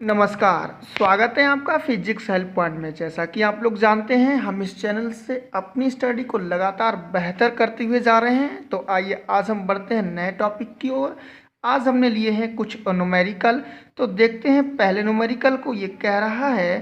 नमस्कार। स्वागत है आपका फिजिक्स हेल्प पॉइंट में। जैसा कि आप लोग जानते हैं, हम इस चैनल से अपनी स्टडी को लगातार बेहतर करते हुए जा रहे हैं। तो आइए आज हम बढ़ते हैं नए टॉपिक की ओर। आज हमने लिए हैं कुछ न्यूमेरिकल। तो देखते हैं पहले न्यूमेरिकल को। ये कह रहा है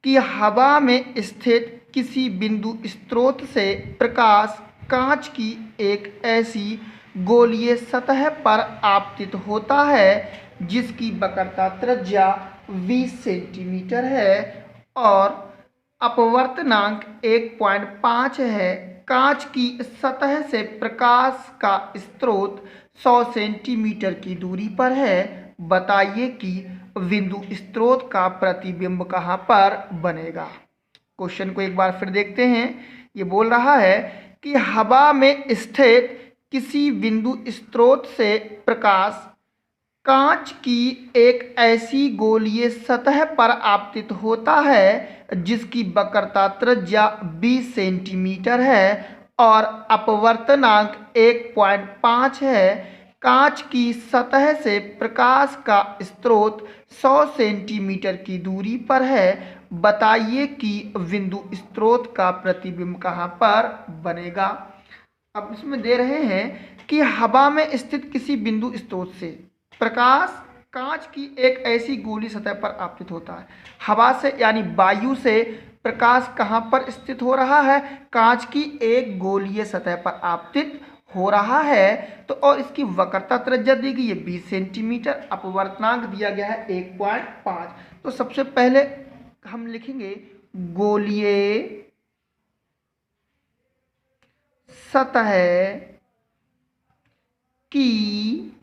कि हवा में स्थित किसी बिंदु स्रोत से प्रकाश कांच की एक ऐसी गोलीय सतह पर आपतित होता है जिसकी वक्रता त्रिज्या 20 सेंटीमीटर है और अपवर्तनांक 1.5 है। कांच की सतह से प्रकाश का स्रोत 100 सेंटीमीटर की दूरी पर है। बताइए कि बिंदु स्रोत का प्रतिबिंब कहाँ पर बनेगा। क्वेश्चन को एक बार फिर देखते हैं। ये बोल रहा है कि हवा में स्थित किसी बिंदु स्रोत से प्रकाश कांच की एक ऐसी गोलीय सतह पर आपतित होता है जिसकी वक्रता त्रिज्या 20 सेंटीमीटर है और अपवर्तनांक 1.5 है। कांच की सतह से प्रकाश का स्रोत 100 सेंटीमीटर की दूरी पर है। बताइए कि बिंदु स्रोत का प्रतिबिंब कहाँ पर बनेगा। अब इसमें दे रहे हैं कि हवा में स्थित किसी बिंदु स्रोत से प्रकाश कांच की एक ऐसी गोली सतह पर आपतित होता है। हवा से यानी वायु से प्रकाश कहाँ पर स्थित हो रहा है? कांच की एक गोलीय सतह पर आपतित हो रहा है। तो और इसकी वक्रता त्रिज्या दी गई है 20 सेंटीमीटर, अपवर्तनांक दिया गया है 1.5। तो सबसे पहले हम लिखेंगे गोलीय सतह की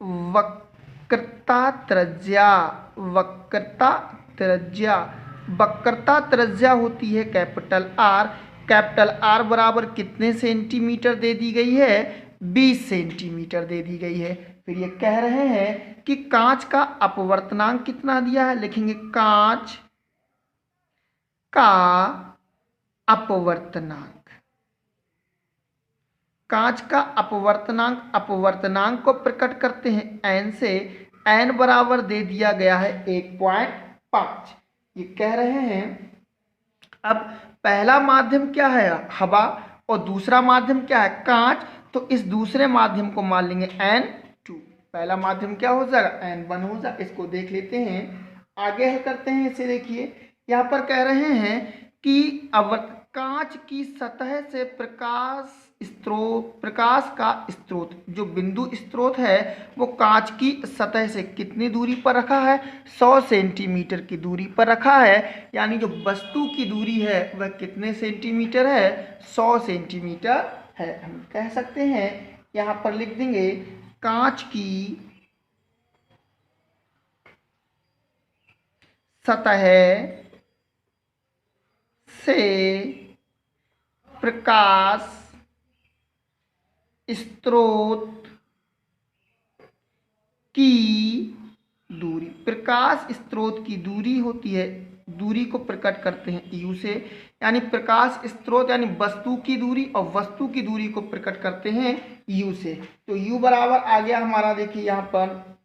वक्रता त्रिज्या। वक्रता त्रिज्या होती है कैपिटल आर। कैपिटल आर बराबर कितने सेंटीमीटर दे दी गई है? 20 सेंटीमीटर दे दी गई है। फिर ये कह रहे हैं कि कांच का अपवर्तनांक कितना दिया है। लिखेंगे कांच का अपवर्तनांक। कांच का अपवर्तनांक को प्रकट करते हैं एन से। एन बराबर दे दिया गया है 1.5। ये कह रहे हैं अब पहला माध्यम क्या है? हवा। और दूसरा माध्यम क्या है? कांच। तो इस दूसरे माध्यम को मान लेंगे N2। पहला माध्यम क्या हो जाएगा? N1 हो जाएगा। इसको देख लेते हैं, आगे हल करते हैं इसे। देखिए यहाँ पर कह रहे हैं कि कांच की सतह से प्रकाश का स्रोत, जो बिंदु स्रोत है वो कांच की सतह से कितनी दूरी पर रखा है? 100 सेंटीमीटर की दूरी पर रखा है। यानी जो वस्तु की दूरी है वह कितने सेंटीमीटर है? 100 सेंटीमीटर है। हम कह सकते हैं, यहाँ पर लिख देंगे कांच की सतह से प्रकाश स्रोत की दूरी। प्रकाश स्रोत की दूरी होती है, दूरी को प्रकट करते हैं यू से। यानी प्रकाश स्रोत यानी वस्तु की दूरी, और वस्तु की दूरी को प्रकट करते हैं यू से। तो यू बराबर आ गया हमारा, देखिए यहाँ पर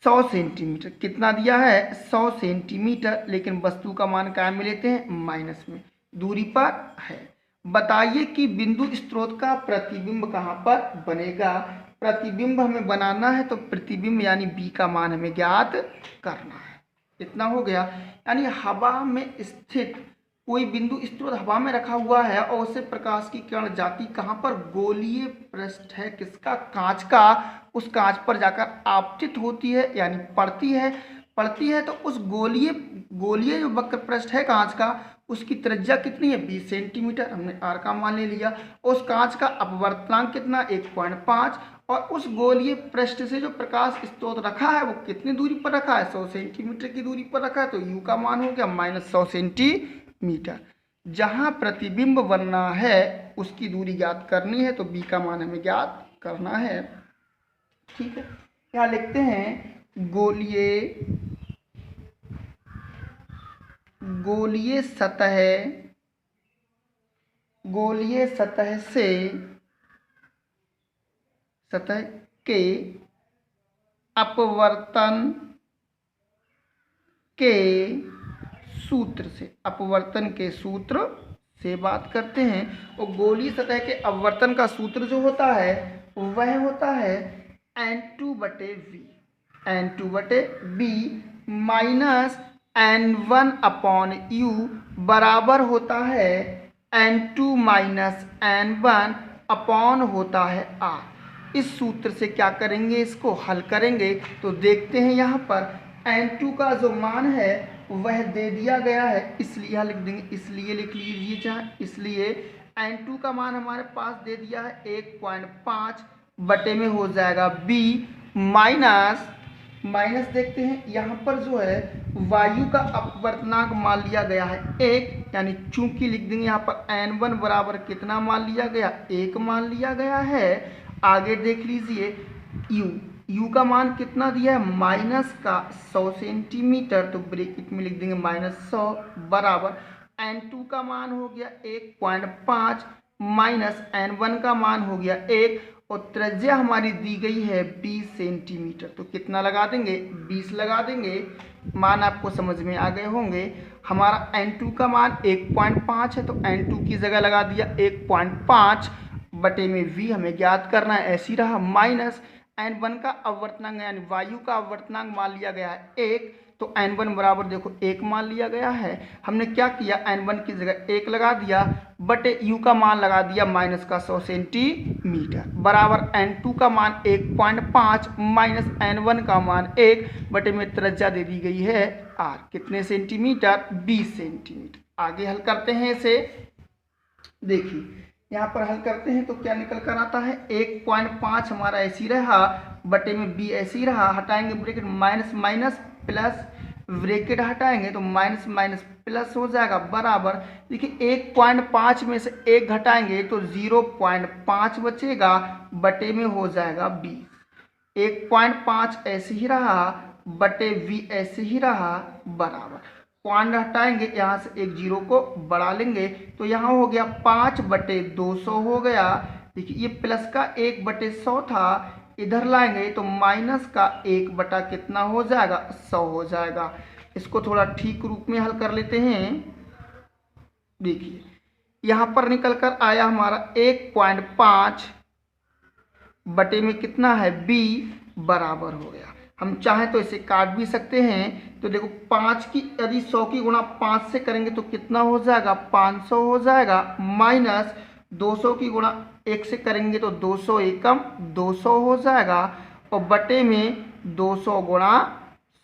100 सेंटीमीटर। कितना दिया है? 100 सेंटीमीटर। लेकिन वस्तु का मान क्या में लेते हैं? माइनस में। दूरी पर है। बताइए कि बिंदु स्रोत का प्रतिबिंब कहाँ पर बनेगा। प्रतिबिंब हमें बनाना है तो प्रतिबिंब यानी बी का मान हमें ज्ञात करना है। इतना हो गया। यानी हवा में स्थित कोई बिंदु स्रोत हवा में रखा हुआ है और उससे प्रकाश की किरण जाती कहाँ पर? गोलीय पृष्ठ है किसका? कांच का। उस कांच पर जाकर आपतित होती है यानी पड़ती है। तो उस गोलीय जो वक्र पृष्ठ है कांच का, उसकी त्रिज्या कितनी है? 20 सेंटीमीटर। हमने आर का मान ले लिया। उस कांच का अपवर्तनांक कितना? 1.5। और उस गोलीय पृष्ठ से जो प्रकाश स्रोत रखा है वो कितनी दूरी पर रखा है? 100 सेंटीमीटर की दूरी पर रखा है। तो यू का मान हो गया -100 सेंटीमीटर। जहां प्रतिबिंब बनना है उसकी दूरी ज्ञात करनी है, तो बी का मान हमें ज्ञात करना है। ठीक है, यहाँ लिखते हैं गोलीय सतह से सतह के अपवर्तन के सूत्र से, अपवर्तन के सूत्र से बात करते हैं। और गोलीय सतह के अपवर्तन का सूत्र जो होता है वह होता है N2/V, N2/V माइनस N1/U बराबर होता है N2 माइनस N1 अपॉन होता है R। इस सूत्र से क्या करेंगे, इसको हल करेंगे तो देखते हैं यहाँ पर N2 का जो मान है वह दे दिया गया है, इसलिए यहाँ लिख देंगे, इसलिए लिख लीजिए चाहे, इसलिए N2 का मान हमारे पास दे दिया है 1.5 बटे में हो जाएगा B माइनस देखते हैं यहाँ पर जो है वायु का अपवर्तनांक मान लिया गया है 1, यानी चूंकि लिख देंगे यहाँ पर N1 बराबर कितना मान लिया गया, 1 मान लिया गया है। आगे देख लीजिए U का मान कितना दिया है, माइनस का 100 सेंटीमीटर, तो ब्रैकेट में लिख देंगे -100 बराबर N2 का मान हो गया 1.5 माइनस N1 का मान हो गया 1 और त्रिज्या हमारी दी गई है 20 सेंटीमीटर, तो कितना लगा देंगे, 20 लगा देंगे। मान आपको समझ में आ गए होंगे। हमारा N2 का मान 1.5 है तो N2 की जगह लगा दिया 1.5 बटे में V हमें ज्ञात करना है, ऐसी रहा माइनस N1 का अपवर्तनांक यानी वायु का अपवर्तनांक मान लिया गया है 1, तो N1 बराबर देखो 1 मान लिया गया है। हमने क्या किया, N1 की जगह 1 लगा दिया बटे U का मान लगा दिया माइनस का 100 सेंटीमीटर बराबर N2 का मान 1.5 माइनस N1 का मान 1 बटे में त्रिज्या दे दी गई है R, कितने सेंटीमीटर, 20 सेंटीमीटर। आगे हल करते हैं इसे, देखिए यहाँ पर हल करते हैं तो क्या निकल कर आता है 1.5 हमारा ऐसी रहा बटे में B ऐसी रहा, हटाएंगे bracket minus minus plus, bracket हटाएंगे तो माइनस माइनस प्लस हो जाएगा बराबर, देखिए 1.5 में से 1 घटाएंगे तो 0.5 बचेगा बटे में हो जाएगा 20। 1.5 ऐसे ही रहा बटे V ऐसे ही रहा बराबर, पॉइंट हटाएंगे यहाँ से एक जीरो को बढ़ा लेंगे तो यहाँ हो गया 5/200 हो गया। देखिए ये प्लस का 1/100 था, इधर लाएंगे तो माइनस का 1 बटा कितना हो जाएगा, 100 हो जाएगा। इसको थोड़ा ठीक रूप में हल कर लेते हैं। देखिए यहाँ पर निकल कर आया हमारा 1.5 बटे में कितना है B बराबर हो गया। हम चाहें तो इसे काट भी सकते हैं, तो देखो 5 की यदि 100 की गुणा 5 से करेंगे तो कितना हो जाएगा, 500 हो जाएगा माइनस 200 की गुणा 1 से करेंगे तो 200 एकम 200 हो जाएगा और बटे में 200 गुणा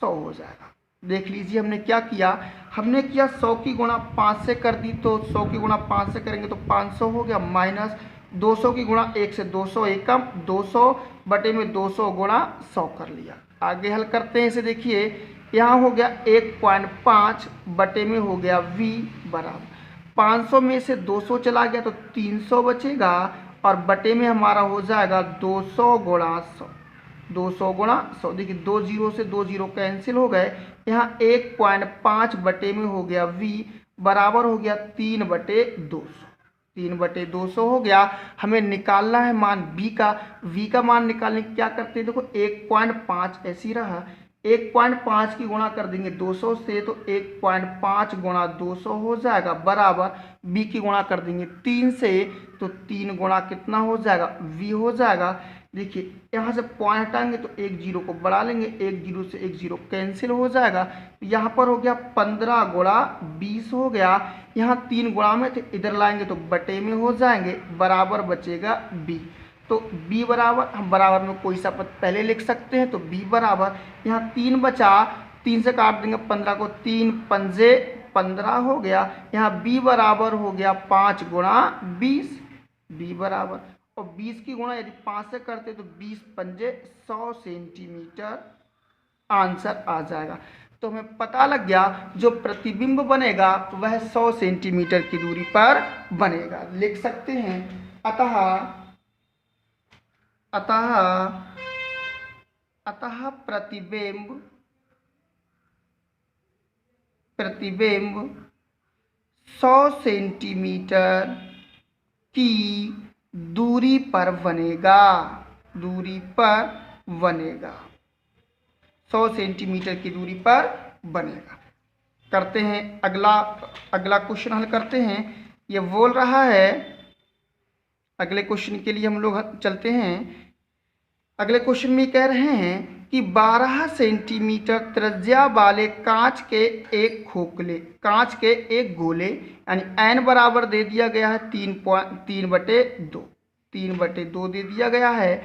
100 हो जाएगा। देख लीजिए हमने क्या किया, हमने किया 100 की गुणा 5 से कर दी तो 100 की गुणा 5 से करेंगे तो 500 हो गया माइनस 200 की गुणा 1 से 200 एकम 200 बटे में 200 गुणा 100 कर लिया। आगे हल करते हैं इसे, देखिए यहाँ हो गया 1.5 बटे में हो गया V बराबर 500 में से 200 चला गया तो 300 बचेगा और बटे में हमारा हो जाएगा 200 गुणा 100, 200 गुणा 100। देखिए 2 जीरो से 2 जीरो कैंसिल हो गए, यहाँ 1.5 बटे में हो गया V बराबर हो गया 3/200, 3/200 हो गया। हमें निकालना है मान B का, V का मान निकालने क्या करते हैं, देखो 1.5 ऐसी रहा, 1.5 की गुणा कर देंगे 200 से तो 1.5 गुणा 200 हो जाएगा बराबर B की गुणा कर देंगे 3 से तो 3 गुणा कितना हो जाएगा, V हो जाएगा। देखिए यहाँ से पॉइंट हटाएंगे तो एक जीरो को बढ़ा लेंगे, एक जीरो से एक जीरो कैंसिल हो जाएगा, यहाँ पर हो गया 15 गुणा 20 हो गया। यहाँ 3 गुणा में थे, इधर लाएंगे तो बटे में हो जाएंगे बराबर बचेगा B। तो B बराबर, हम बराबर में कोई सा पद पहले लिख सकते हैं तो B बराबर, यहाँ 3 बचा, 3 से काट देंगे 15 को, 3 पंजे 15 हो गया। यहाँ B बराबर हो गया 5 गुणा 20, B बराबर, और 20 की गुणा यदि 5 से करते तो 20 पंजे 100 सेंटीमीटर आंसर आ जाएगा। तो हमें पता लग गया जो प्रतिबिंब बनेगा वह 100 सेंटीमीटर की दूरी पर बनेगा। लिख सकते हैं अतः प्रतिबिंब 100 सेंटीमीटर की दूरी पर बनेगा, 100 सेंटीमीटर की दूरी पर बनेगा। करते हैं अगला अगला क्वेश्चन हल करते हैं। ये बोल रहा है, अगले क्वेश्चन के लिए हम लोग चलते हैं। अगले क्वेश्चन में कह रहे हैं कि 12 सेंटीमीटर त्रिज्या वाले कांच के एक गोले यानी n बराबर दे दिया गया है 3/2 दे दिया गया है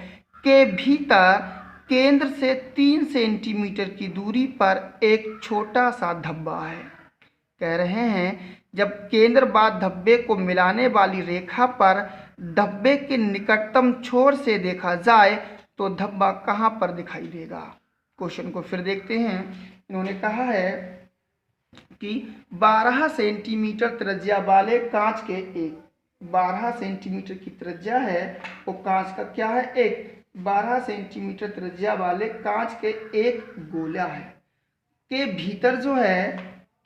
के भीतर केंद्र से 3 सेंटीमीटर की दूरी पर एक छोटा सा धब्बा है। कह रहे हैं जब केंद्र बाद धब्बे को मिलाने वाली रेखा पर धब्बे के निकटतम छोर से देखा जाए तो धब्बा कहाँ पर दिखाई देगा। क्वेश्चन को फिर देखते हैं। इन्होंने कहा है कि 12 सेंटीमीटर त्रिज्या वाले कांच के 12 सेंटीमीटर की त्रिज्या है, वो कांच का क्या है 12 सेंटीमीटर त्रिज्या वाले कांच के एक गोला है के भीतर जो है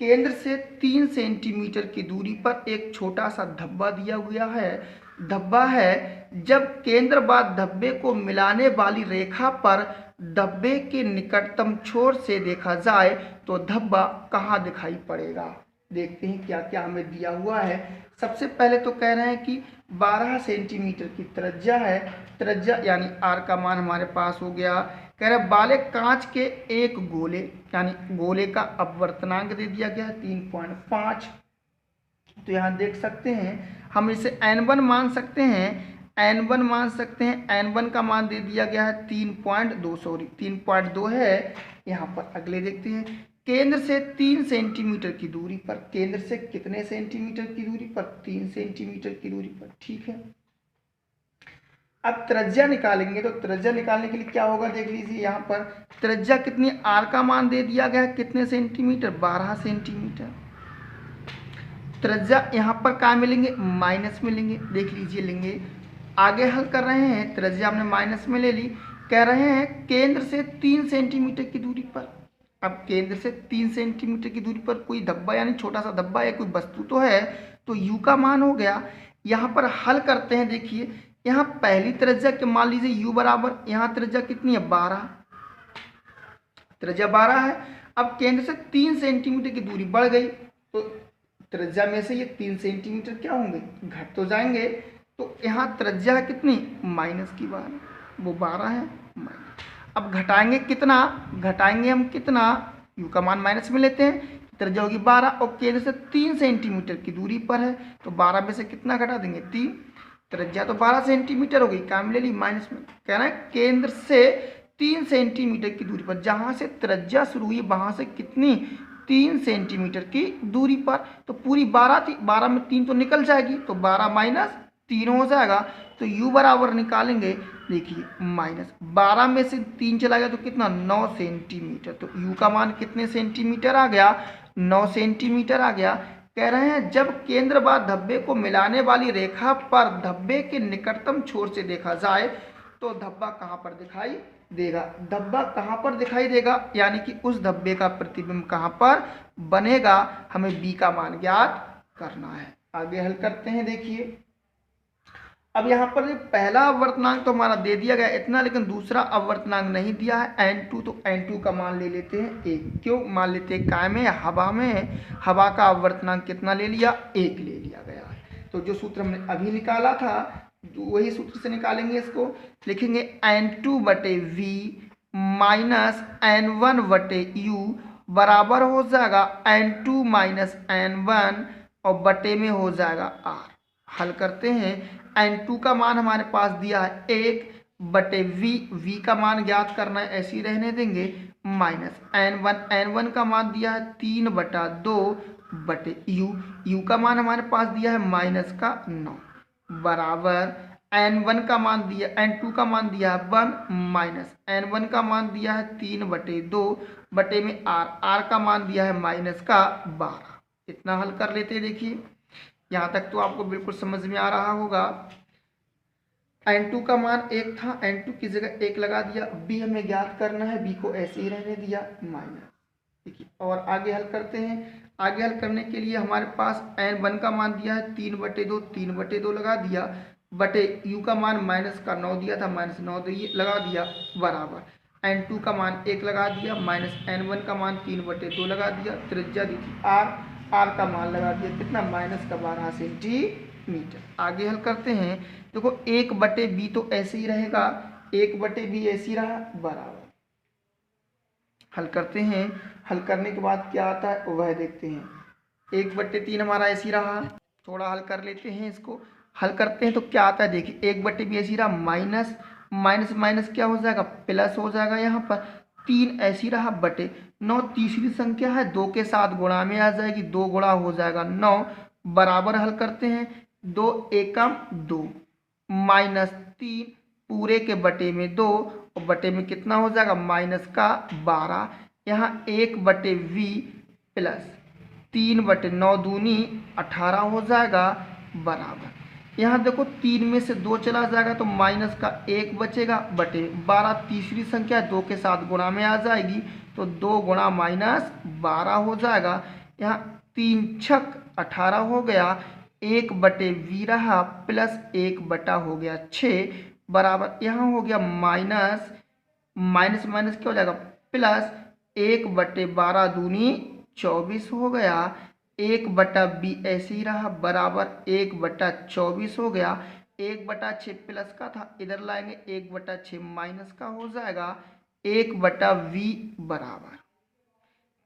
केंद्र से 3 सेंटीमीटर की दूरी पर एक छोटा सा धब्बा दिया हुआ है। धब्बा है जब केंद्र बाद धब्बे को मिलाने वाली रेखा पर धब्बे के निकटतम छोर से देखा जाए तो धब्बा कहाँ दिखाई पड़ेगा। देखते हैं क्या क्या हमें दिया हुआ है। सबसे पहले तो कह रहे हैं कि 12 सेंटीमीटर की त्रिज्या है, त्रिज्या यानी आर का मान हमारे पास हो गया। कह रहे बाले कांच के एक गोले यानी गोले का अपवर्तनांक दे दिया गया है 3.5। तो यहाँ देख सकते हैं हम इसे n1 मान सकते हैं, n1 मान सकते हैं। n1 का मान दे दिया गया है 3.2 है। यहाँ पर अगले देखते हैं केंद्र से 3 सेंटीमीटर की दूरी पर, केंद्र से कितने सेंटीमीटर की दूरी पर 3 सेंटीमीटर की दूरी पर, ठीक है। अब त्रिज्या निकालेंगे तो त्रिज्या निकालने के लिए क्या होगा देख लीजिए। यहाँ पर त्रिज्या कितनी, आर का मान दे दिया गया है कितने सेंटीमीटर 12 सेंटीमीटर। त्रिज्या यहाँ पर क्या मिलेंगे माइनस मिलेंगे, देख लीजिए लेंगे। आगे हल कर रहे हैं, त्रिज्या हमने माइनस में ले ली। कह रहे हैं केंद्र से 3 सेंटीमीटर की दूरी पर। अब केंद्र से 3 सेंटीमीटर की दूरी पर कोई धब्बा यानी छोटा सा धब्बा या कोई वस्तु तो है, तो u का मान हो गया। यहाँ पर हल करते हैं, देखिए यहाँ पहली त्रिज्या के मान लीजिए u बराबर, यहाँ त्रिज्या कितनी है 12, त्रिज्या 12 है। अब केंद्र से 3 सेंटीमीटर की दूरी बढ़ गई तो त्रिज्या में से ये 3 सेंटीमीटर क्या होंगे घट तो जाएंगे। तो यहाँ त्रिज्या है कितनी माइनस की 12, वो 12 है माइनस। अब घटाएंगे कितना, घटाएंगे हम कितना, u का मान माइनस में लेते हैं, त्रिज्या होगी 12 और केंद्र से 3 सेंटीमीटर की दूरी पर है तो 12 में से कितना घटा देंगे 3। त्रिज्या तो 12 सेंटीमीटर हो गई, काम ले ली माइनस में। कहना है केंद्र से 3 सेंटीमीटर की दूरी पर, जहाँ से त्रिज्या शुरू हुई वहाँ से कितनी 3 सेंटीमीटर की दूरी पर, तो पूरी 12 थी, 12 में 3 तो निकल जाएगी तो 12 माइनस 3 हो जाएगा। तो u बराबर निकालेंगे, देखिए माइनस 12 में से 3 चला गया तो कितना 9 सेंटीमीटर। तो u का मान कितने सेंटीमीटर आ गया 9 सेंटीमीटर आ गया। कह रहे हैं जब केंद्र बाद धब्बे को मिलाने वाली रेखा पर धब्बे के निकटतम छोर से देखा जाए तो धब्बा कहाँ पर दिखाई देगा। धब्बा कहाँ पर दिखाई देगा यानी कि उस धब्बे का प्रतिबिंब कहाँ पर बनेगा, हमें b का मान ज्ञात करना है। आगे हल करते हैं। देखिए अब यहाँ पर पहला अवर्तनांक तो हमारा दे दिया गया इतना, लेकिन दूसरा अवर्तनांक नहीं दिया है n2, तो n2 का मान ले लेते हैं 1। क्यों मान लेते हैं, काय में हवा में, हवा का अवर्तनांक कितना ले लिया 1 ले लिया गया है। तो जो सूत्र हमने अभी निकाला था वही सूत्र से निकालेंगे। इसको लिखेंगे n2/v माइनस n1/u बराबर हो जाएगा n2 माइनस n1 और बटे में हो जाएगा r। हल करते हैं। n2 का मान हमारे पास दिया है 1/v, v का मान ज्ञात करना है ऐसे ही रहने देंगे, माइनस n1 का मान दिया है 3/2/u, u का मान हमारे पास दिया है माइनस का 9 बराबर n1 का मान दिया, n2 का मान दिया है 1 माइनस n1 का मान दिया है 3/2 बटे में r का मान दिया है माइनस का 12। इतना हल कर लेते हैं। देखिए यहाँ तक तो आपको बिल्कुल समझ में आ रहा होगा। n2 का मान 1 था, n2 की जगह 1 लगा दिया। b हमें ज्ञात करना है, b को ऐसे ही रहने दिया माइनस। देखिए और आगे हल करते हैं। आगे हल करने के लिए हमारे पास n1 का मान दिया है 3/2 लगा दिया, बटे u का मान माइनस का 9 दिया था, माइनस 9 लगा दिया बराबर n2 का मान 1 लगा दिया, माइनस n1 का मान 3/2 लगा दिया, त्रिज्या दी थी r का मान लगा दिया कितना -12 सेंटीमीटर। आगे हल करते हैं। देखो 1/b तो ऐसे ही रहेगा, 1/b ऐसे ही रहा बराबर। हल करते हैं, हल करने के बाद क्या आता है वह देखते हैं। 1/3 हमारा ऐसे ही रहा, थोड़ा हल कर लेते हैं इसको। हल करते हैं तो क्या आता है देखिए, 1/b ऐसे ही रहा, माइनस माइनस माइनस क्या हो जाएगा प्लस हो जाएगा। यहाँ पर 3 ऐसी रहा बटे 9, तीसरी संख्या है 2 के साथ गुणा में आ जाएगी, 2 गुणा हो जाएगा 9 बराबर। हल करते हैं, 2 एकम 2 -3 पूरे के बटे में 2 और बटे में कितना हो जाएगा -12। यहाँ 1/v प्लस 3/9 दूनी 18 हो जाएगा बराबर। यहाँ देखो 3 में से 2 चला जाएगा तो माइनस का 1 बचेगा बटे 12, तीसरी संख्या 2 के साथ गुणा में आ जाएगी तो 2 गुणा -12 हो जाएगा। यहाँ 3 छक 18 हो गया, 1/v रहा प्लस 1 हो गया 6 बराबर। यहाँ हो गया माइनस माइनस माइनस क्या हो जाएगा प्लस 1/12 दूनी 24 हो गया, 1/b ऐसे ही रहा बराबर 1/24 हो गया। 1/6 प्लस का था, इधर लाएंगे 1/6 माइनस का हो जाएगा 1/v बराबर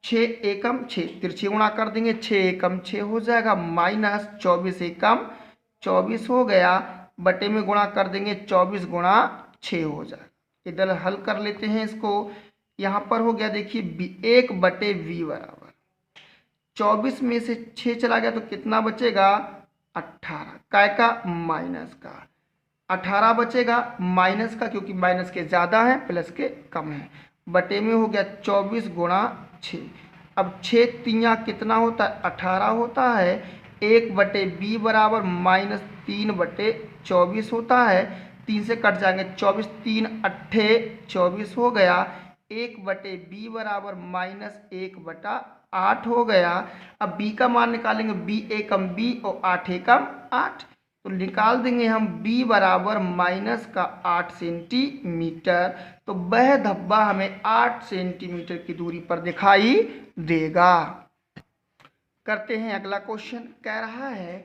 6 एकम 6, तिरछी गुणा कर देंगे 6 एकम 6 हो जाएगा माइनस 24 एकम 24 हो गया, बटे में गुणा कर देंगे 24 गुणा 6 हो जाएगा। इधर हल कर लेते हैं इसको। यहाँ पर हो गया देखिए 1/v बराबर 24 में से 6 चला गया तो कितना बचेगा 18, काय का माइनस का 18 बचेगा माइनस का, क्योंकि माइनस के ज़्यादा है प्लस के कम है, बटे में हो गया 24 गुणा 6। अब 6 तियाँ कितना होता है 18 होता है, 1/b बराबर -3/24 होता है, 3 से कट जाएंगे 24, 3 अट्ठे 24 हो गया, 1/b बराबर -1/8 हो गया। अब b का मान निकालेंगे, b एकम b और 8 एकम 8, तो निकाल देंगे हम b बराबर -8 सेंटीमीटर। तो वह धब्बा हमें 8 सेंटीमीटर की दूरी पर दिखाई देगा। करते हैं अगला क्वेश्चन। कह रहा है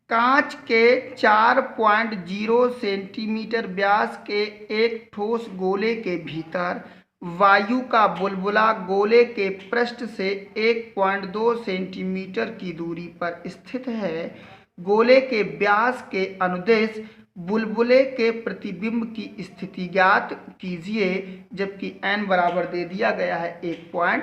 कांच के 4.0 सेंटीमीटर व्यास के एक ठोस गोले के भीतर वायु का बुलबुला गोले के पृष्ठ से 1.2 सेंटीमीटर की दूरी पर स्थित है। गोले के व्यास के अनुदेश बुलबुले के प्रतिबिंब की स्थिति ज्ञात कीजिए, जबकि n बराबर दे दिया गया है 1.